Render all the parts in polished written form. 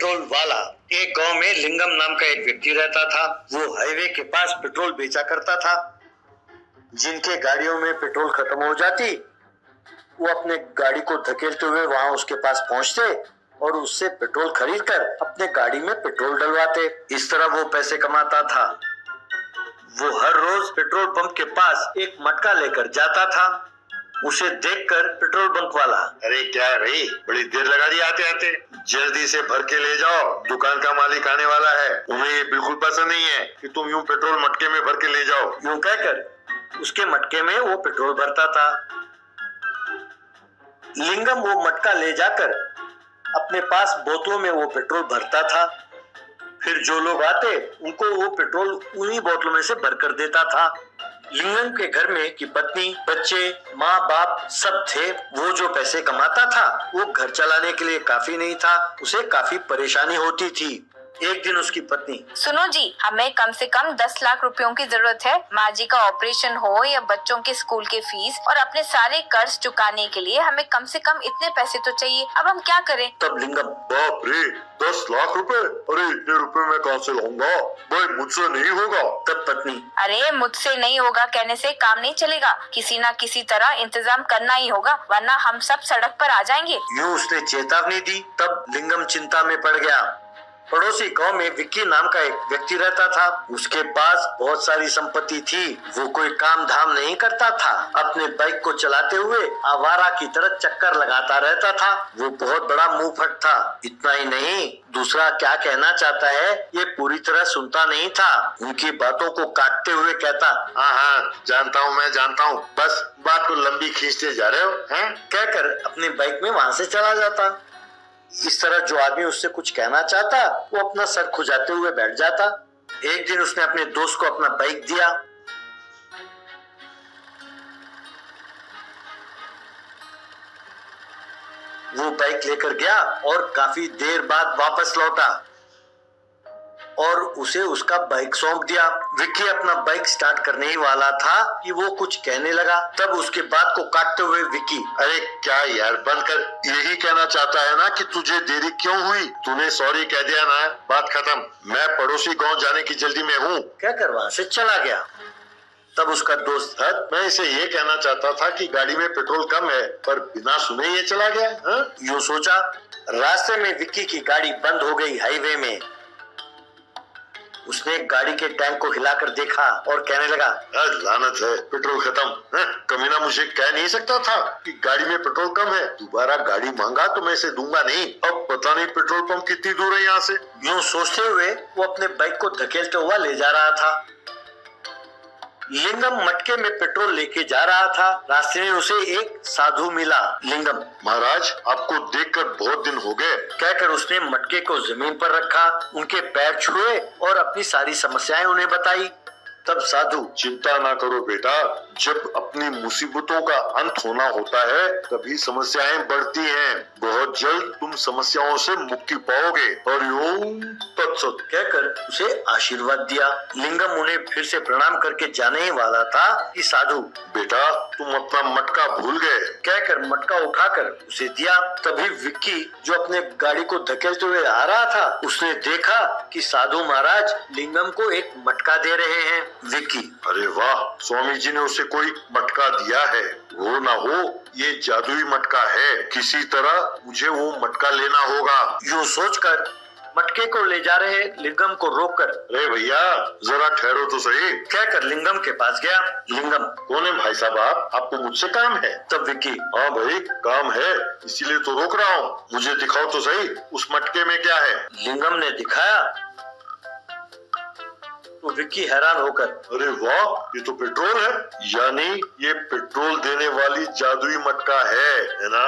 Petrol वाला। एक गांव में लिंगम नाम का एक व्यक्ति रहता था। वो हाईवे के पास पेट्रोल बेचा करता था। जिनके गाड़ियों में पेट्रोल खत्म हो जाती, वो अपने गाड़ी को धकेलते हुए वहां उसके पास पहुंचते और उससे पेट्रोल खरीद कर अपने गाड़ी में पेट्रोल डलवाते। इस तरह वो पैसे कमाता था। वो हर रोज पेट्रोल पंप के पास एक मटका लेकर जाता था। उसे देखकर पेट्रोल पंप वाला, अरे क्या है भाई, बड़ी देर लगा दी आते आते, जल्दी से भर के ले जाओ, दुकान का मालिक आने वाला है। उन्हें ये बिल्कुल पसंद नहीं है कि तुम यूं पेट्रोल मटके में भर के ले जाओ। यूं कहकर उसके मटके में वो पेट्रोल भरता था। लिंगम वो मटका ले जाकर अपने पास बोतलों में वो पेट्रोल भरता था। फिर जो लोग आते उनको वो पेट्रोल उन्हीं बोतलों में से भरकर देता था। लिंगम के घर में की पत्नी, बच्चे, माँ बाप सब थे। वो जो पैसे कमाता था वो घर चलाने के लिए काफी नहीं था। उसे काफी परेशानी होती थी। एक दिन उसकी पत्नी, सुनो जी, हमें कम से कम 10 लाख रुपयों की जरूरत है। माँ जी का ऑपरेशन हो या बच्चों के स्कूल के फीस और अपने सारे कर्ज चुकाने के लिए हमें कम से कम इतने पैसे तो चाहिए। अब हम क्या करें? तब लिंगम, बाप रे, 10 लाख रुपए? अरे इतने रुपए मैं कहाँ से लाऊंगा भाई, मुझसे नहीं होगा। तब पत्नी, अरे मुझसे नहीं होगा कहने से काम नहीं चलेगा, किसी न किसी तरह इंतजाम करना ही होगा, वरना हम सब सड़क पर आ जाएंगे। यूं उसने चेतावनी दी। तब लिंगम चिंता में पड़ गया। पड़ोसी गांव में विक्की नाम का एक व्यक्ति रहता था। उसके पास बहुत सारी संपत्ति थी। वो कोई काम धाम नहीं करता था। अपने बाइक को चलाते हुए आवारा की तरह चक्कर लगाता रहता था। वो बहुत बड़ा मुंहफट था। इतना ही नहीं, दूसरा क्या कहना चाहता है ये पूरी तरह सुनता नहीं था। उनकी बातों को काटते हुए कहता, हाँ हाँ जानता हूँ, मैं जानता हूँ, बस बात को लंबी खींचते जा रहे हो हैं? कहकर अपनी बाइक में वहां से चला जाता। इस तरह जो आदमी उससे कुछ कहना चाहता वो अपना सर खुजाते हुए बैठ जाता। एक दिन उसने अपने दोस्त को अपना बाइक दिया। वो बाइक लेकर गया और काफी देर बाद वापस लौटा और उसे उसका बाइक सौंप दिया। विक्की अपना बाइक स्टार्ट करने ही वाला था कि वो कुछ कहने लगा। तब उसके बात को काटते हुए विक्की, अरे क्या यार, बंद कर। यही कहना चाहता है ना कि तुझे देरी क्यों हुई? तूने सॉरी कह दिया ना, बात खत्म। मैं पड़ोसी गांव जाने की जल्दी में हूँ, कहकर वहां से चला गया। तब उसका दोस्त था, मैं इसे ये कहना चाहता था कि गाड़ी में पेट्रोल कम है, पर बिना सुने ये चला गया। यूं सोचा। रास्ते में विक्की की गाड़ी बंद हो गई हाईवे में। उसने गाड़ी के टैंक को हिलाकर देखा और कहने लगा, लानत है, पेट्रोल खत्म। कमीना मुझे कह नहीं सकता था कि गाड़ी में पेट्रोल कम है। दोबारा गाड़ी मांगा तो मैं इसे दूंगा नहीं। अब पता नहीं पेट्रोल पंप कितनी दूर है यहाँ से। यूं सोचते हुए वो अपने बाइक को धकेलते हुआ ले जा रहा था। लिंगम मटके में पेट्रोल लेके जा रहा था। रास्ते में उसे एक साधु मिला। लिंगम, महाराज आपको देखकर बहुत दिन हो गए, कहकर उसने मटके को जमीन पर रखा, उनके पैर छुए और अपनी सारी समस्याएं उन्हें बताई। तब साधु, चिंता ना करो बेटा, जब अपनी मुसीबतों का अंत होना होता है तभी समस्याएं बढ़ती हैं। बहुत जल्द तुम समस्याओं से मुक्ति पाओगे। हरिओम तत्सत, कहकर उसे आशीर्वाद दिया। लिंगम उन्हें फिर से प्रणाम करके जाने ही वाला था कि साधु, बेटा तुम अपना मटका भूल गए, कहकर मटका उठाकर उसे दिया। तभी विक्की जो अपने गाड़ी को धकेलते हुए आ रहा था, उसने देखा कि साधु महाराज लिंगम को एक मटका दे रहे हैं। विक्की, अरे वाह, स्वामी जी ने उसे कोई मटका दिया है। वो ना हो ये जादुई मटका है, किसी तरह मुझे वो मटका लेना होगा। यूं सोचकर मटके को ले जा रहे लिंगम को रोककर, अरे भैया जरा ठहरो तो सही, कहकर लिंगम के पास गया। लिंगम, कौन है भाई साहब आप? आपको मुझसे काम है? तब विक्की, हाँ भाई काम है, इसीलिए तो रोक रहा हूँ। मुझे दिखाओ तो सही उस मटके में क्या है। लिंगम ने दिखाया तो विक्की हैरान होकर, अरे वाह, ये तो पेट्रोल है, यानी ये पेट्रोल देने वाली जादुई मटका है ना?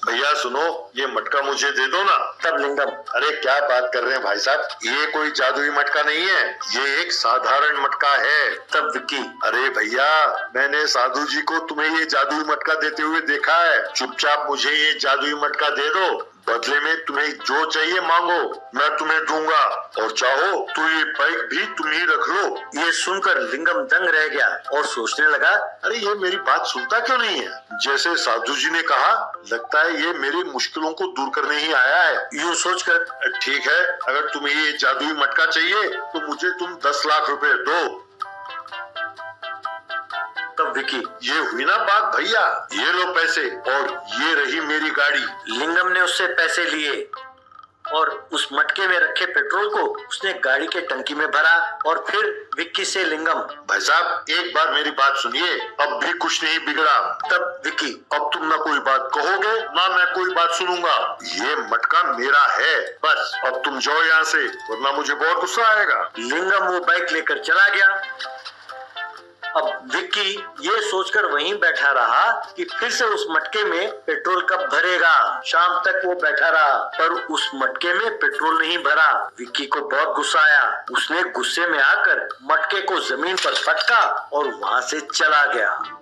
भैया सुनो, ये मटका मुझे दे दो ना। तब लिंगम, अरे क्या बात कर रहे हैं भाई साहब, ये कोई जादुई मटका नहीं है, ये एक साधारण मटका है। तब विक्की, अरे भैया मैंने साधु जी को तुम्हें ये जादुई मटका देते हुए देखा है, चुपचाप मुझे ये जादुई मटका दे दो। बदले में तुम्हें जो चाहिए मांगो, मैं तुम्हें दूंगा, और चाहो तो ये बाइक भी तुम ही रख लो। ये सुनकर लिंगम दंग रह गया और सोचने लगा, अरे ये मेरी बात सुनता क्यों नहीं है? जैसे साधु जी ने कहा, लगता है ये मेरी मुश्किलों को दूर करने ही आया है। यूं सोचकर, ठीक है, अगर तुम्हें ये जादुई मटका चाहिए तो मुझे तुम 10 लाख रुपए दो। तब विकी, ये हुई ना बात भैया, ये लो पैसे और ये रही मेरी गाड़ी। लिंगम ने उससे पैसे लिए और उस मटके में रखे पेट्रोल को उसने गाड़ी के टंकी में भरा और फिर विक्की से लिंगम, भाई साहब एक बार मेरी बात सुनिए, अब भी कुछ नहीं बिगड़ा। तब विक्की, अब तुम ना कोई बात कहोगे ना मैं कोई बात सुनूंगा, ये मटका मेरा है, बस अब तुम जाओ यहाँ से, वरना मुझे बहुत गुस्सा आएगा। लिंगम वो बाइक लेकर चला गया। अब विक्की ये सोचकर वहीं बैठा रहा कि फिर से उस मटके में पेट्रोल कब भरेगा। शाम तक वो बैठा रहा पर उस मटके में पेट्रोल नहीं भरा। विक्की को बहुत गुस्सा आया। उसने गुस्से में आकर मटके को जमीन पर पटका और वहां से चला गया।